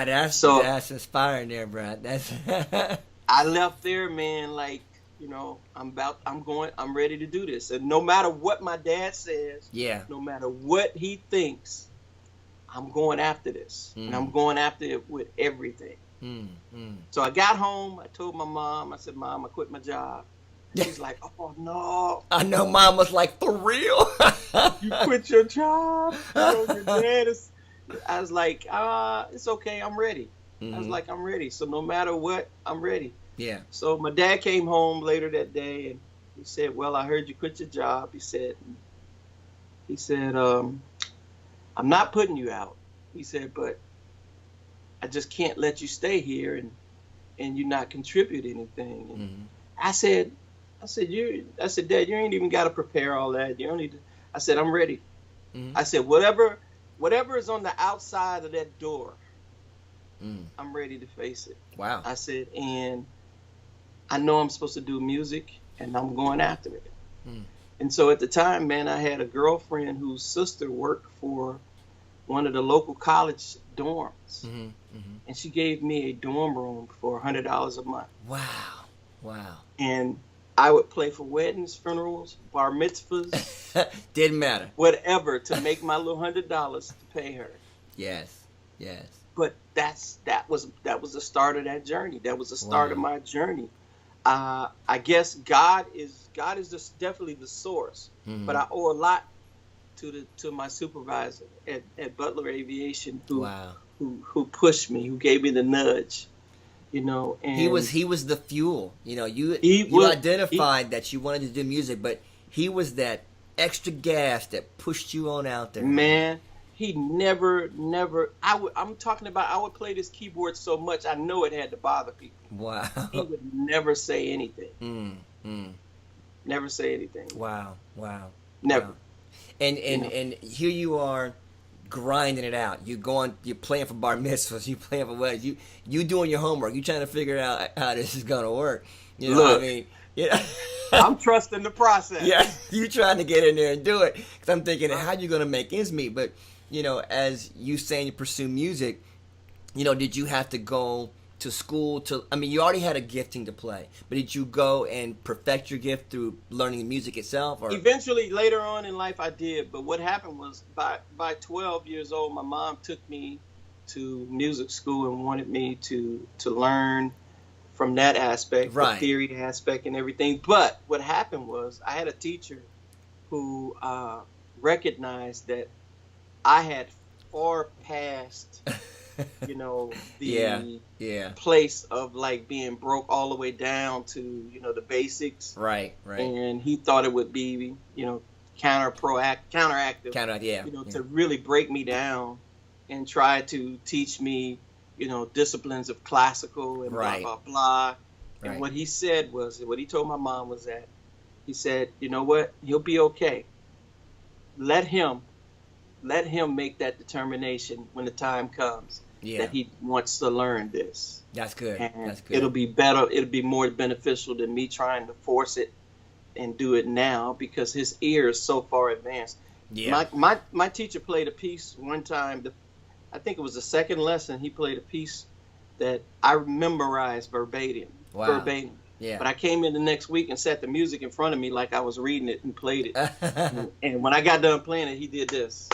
Now So that's inspiring there, Brad. That's I left there, man, like, I'm ready to do this. And no matter what my dad says, yeah. no matter what he thinks, I'm going after this. And I'm going after it with everything. So I got home, I told my mom, I said, Mom, I quit my job. And she's like, oh no. I know mom was like, for real? You quit your job? Your dad is. I was like, it's okay, I'm ready. I was like, I'm ready. So no matter what, I'm ready. Yeah. So my dad came home later that day and he said, well, I heard you quit your job. He said, I'm not putting you out. He said, but I just can't let you stay here and you not contribute anything. And I said, Dad, you ain't even got to prepare all that. You don't need to. I said, I'm ready. I said, whatever is on the outside of that door, I'm ready to face it. Wow. I said, and I know I'm supposed to do music and I'm going after it. And so at the time, man, I had a girlfriend whose sister worked for one of the local college dorms. And she gave me a dorm room for $100 a month. Wow. And I would play for weddings, funerals, bar mitzvahs. Didn't matter. Whatever to make my little $100 to pay her. Yes. But that was the start of that journey. That was the start of my journey. I guess God is definitely the source. But I owe a lot to my supervisor at Butler Aviation who pushed me, who gave me the nudge. And he was the fuel. You identified that you wanted to do music, but he was that extra gas that pushed you on out there. Man, he never. I'm talking about. I would play this keyboard so much, I know it had to bother people. Wow. He would never say anything. Never say anything. Wow. Never. Wow. And here you are, grinding it out. You're playing for bar mitzvahs. You playing for weddings. You doing your homework. You trying to figure out how this is gonna work. You know what I mean? Yeah. I'm trusting the process. Yeah, you trying to get in there and do it. Because I'm thinking, how you gonna make ends meet? But as you saying you pursue music, did you have to go to school you already had a gifting to play, but did you go and perfect your gift through learning the music itself? Or eventually, later on in life, I did. But what happened was, by 12 years old, my mom took me to music school and wanted me to learn from that aspect, the theory aspect and everything. But what happened was, I had a teacher who recognized that I had far past the place of like being broke all the way down to the basics, right, and he thought it would be counteractive, to really break me down and try to teach me disciplines of classical and blah blah blah. And what he told my mom was that he said, you know what, he'll be okay. Let him make that determination when the time comes. That he wants to learn this. That's good. And That's good. It'll be better. It'll be more beneficial than me trying to force it and do it now, because his ear is so far advanced. Yeah. My teacher played a piece one time. I think it was the second lesson. He played a piece that I memorized verbatim. Wow. Verbatim. Yeah. But I came in the next week and set the music in front of me like I was reading it and played it. And when I got done playing it, he did this.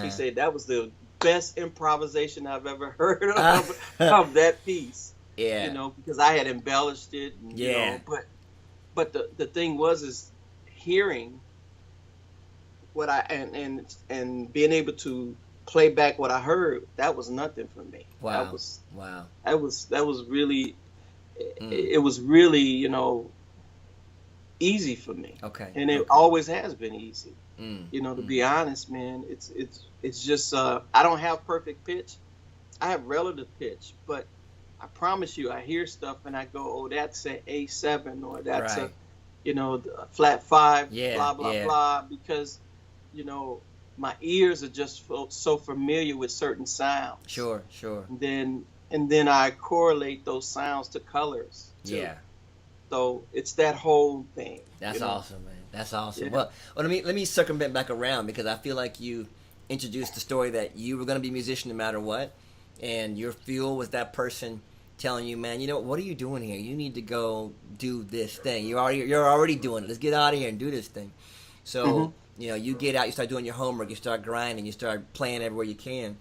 He said that was the best improvisation I've ever heard of that piece. Yeah. Because I had embellished it. And, but the thing is hearing what and being able to play back what I heard. That was nothing for me. Wow. That was really. It was really easy for me. Okay. And it always has been easy. To be honest, man, it's just I don't have perfect pitch. I have relative pitch, but I promise you, I hear stuff and I go, oh, that's an A7 or that's a flat 5, blah blah blah, because my ears are just so familiar with certain sounds. Sure. And then I correlate those sounds to colors too. Yeah. So it's that whole thing. That's awesome, man. That's awesome. Yeah. Well, let me circumvent back around, because I feel like you introduced the story that you were going to be a musician no matter what, and your fuel was that person telling you, man, you know, what are you doing here? You need to go do this thing. You're already doing it. Let's get out of here and do this thing. So, you know, you get out, you start doing your homework, you start grinding, you start playing everywhere you can.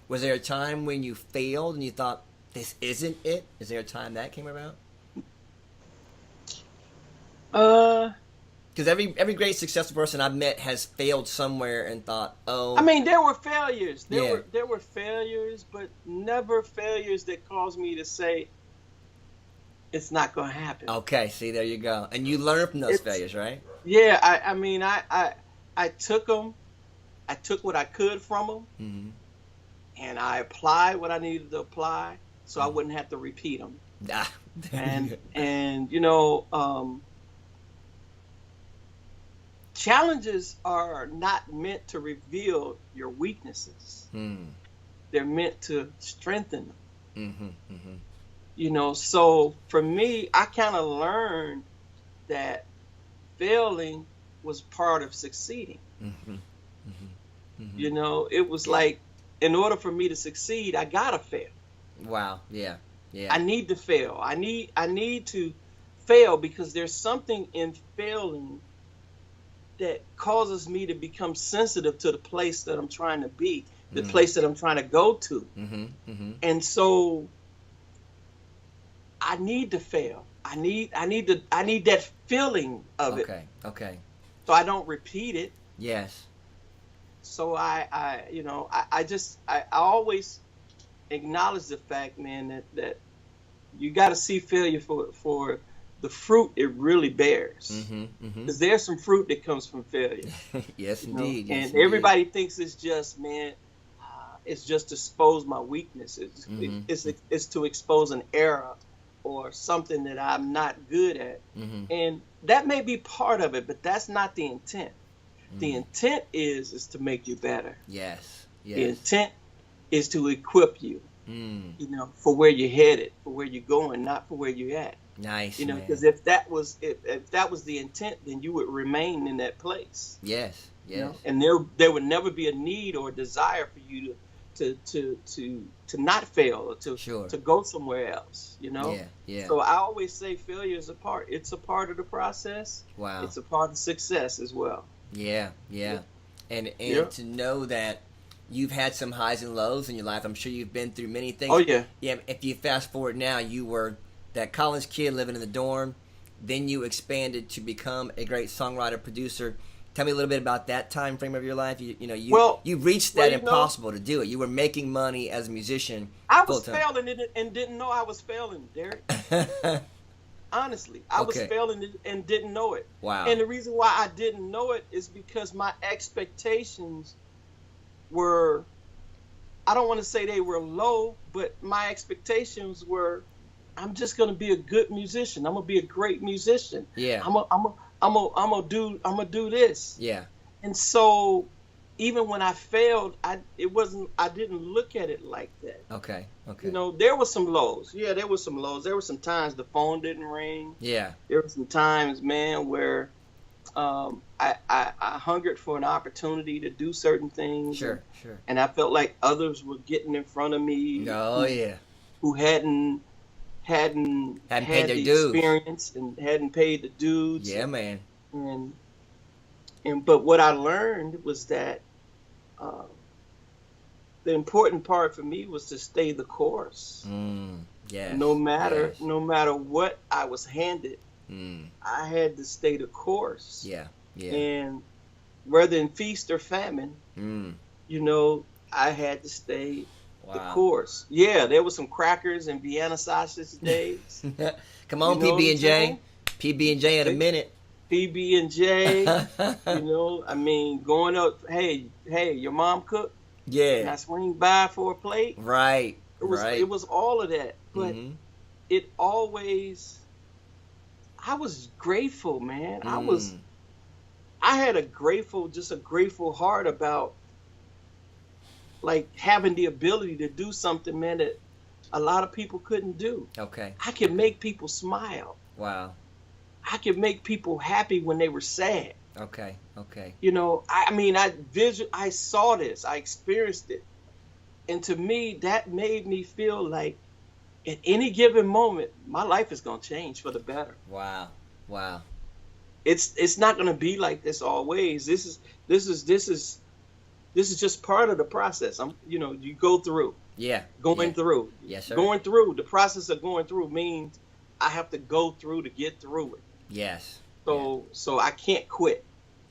Was there a time when you failed and you thought, this isn't it? Is there a time that came about? Because every great successful person I've met has failed somewhere and thought, oh. I mean, there were failures. There were failures, but never failures that caused me to say it's not going to happen. Okay, see, there you go. And you learn from those failures, right? Yeah, I mean, I took them. I took what I could from them, and I applied what I needed to apply, so I wouldn't have to repeat them. And you know, challenges are not meant to reveal your weaknesses. They're meant to strengthen them. You know, so for me, I kind of learned that failing was part of succeeding. You know, it was like, in order for me to succeed, I gotta fail. Wow. Yeah. I need to fail. I need to fail, because there's something in failing that causes me to become sensitive to the place that I'm trying to be, the place that I'm trying to go to. And so I need to fail. I need that feeling of it. Okay. So I don't repeat it. Yes. So I always acknowledge the fact, man, that you got to see failure for the fruit it really bears. Because there's some fruit that comes from failure. Yes, indeed. Yes, and everybody thinks it's just, man, it's just to expose my weaknesses. It's to expose an error or something that I'm not good at. And that may be part of it, but that's not the intent. The intent is to make you better. Yes. The intent is to equip you, you know, for where you're headed, for where you're going, not for where you're at. Nice. You know, because if that was the intent, then you would remain in that place. Yes. You know? And there would never be a need or a desire for you to not fail or to go somewhere else. You know. Yeah. So I always say failure is it's a part of the process. Wow. It's a part of success as well. Yeah. And to know that you've had some highs and lows in your life. I'm sure you've been through many things. Oh yeah. Yeah. If you fast forward now, you were that college kid living in the dorm, then you expanded to become a great songwriter, producer. Tell me a little bit about that time frame of your life. You reached that impossible to do it. You were making money as a musician. I was failing it and didn't know I was failing, Derek. Honestly, I was failing it and didn't know it. Wow. And the reason why I didn't know it is because my expectations were, I don't want to say they were low, but my expectations were, I'm just gonna be a good musician. I'm gonna be a great musician. Yeah. I'm gonna do this. Yeah. And so, even when I failed, I didn't look at it like that. Okay. You know, there were some lows. Yeah, there were some lows. There were some times the phone didn't ring. Yeah. There were some times, man, where I hungered for an opportunity to do certain things. Sure. And I felt like others were getting in front of me. Oh yeah. Who hadn't had paid their the dues. Experience and hadn't paid the dues. Yeah, man. But what I learned was that the important part for me was to stay the course. Yes. No matter what I was handed, I had to stay the course. Yeah. And whether in feast or famine, you know, I had to stay the course. Yeah, there was some crackers and Vienna sausage days. Come on, PB&J. PB&J in a minute. PB&J. You know, I mean, going up, hey, your mom cooked? Yeah. Can I swing by for a plate? Right. It was all of that. But it always, I was grateful, man. I had a grateful heart about like having the ability to do something, man, that a lot of people couldn't do. Okay. I could make people smile. Wow. I could make people happy when they were sad. Okay. You know, I mean, I saw this, I experienced it, And to me, that made me feel like at any given moment, my life is going to change for the better. Wow. Wow. It's not going to be like this always. This is just part of the process. You go through. Yeah. Going through. Yes, sir. Going through. The process of going through means I have to go through to get through it. Yes. So I can't quit.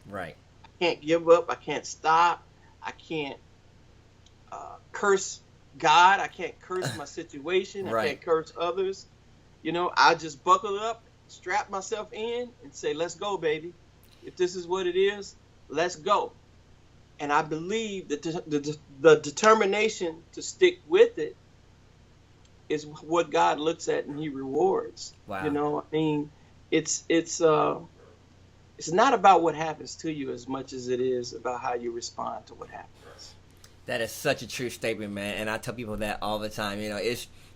Right. I can't give up. I can't stop. I can't curse God. I can't curse my situation. Right. I can't curse others. I just buckle up, strap myself in, and say, let's go, baby. If this is what it is, let's go. And I believe that the determination to stick with it is what God looks at and he rewards. Wow. It's not about what happens to you as much as it is about how you respond to what happens. That is such a true statement, man. And I tell people that all the time.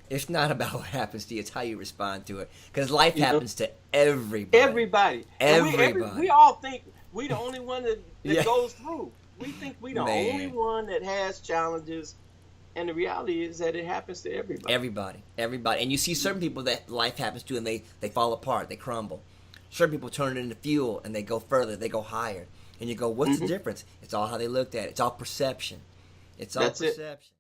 It's not about what happens to you; it's how you respond to it. Because life happens to everybody. Everybody. We all think we the only one that goes through. We think we the only one that has challenges, and the reality is that it happens to everybody. Everybody. And you see certain people that life happens to, and they fall apart, they crumble. Certain people turn it into fuel, and they go further, they go higher. And you go, what's the difference? It's all how they looked at it. It's all perception. It's all perception.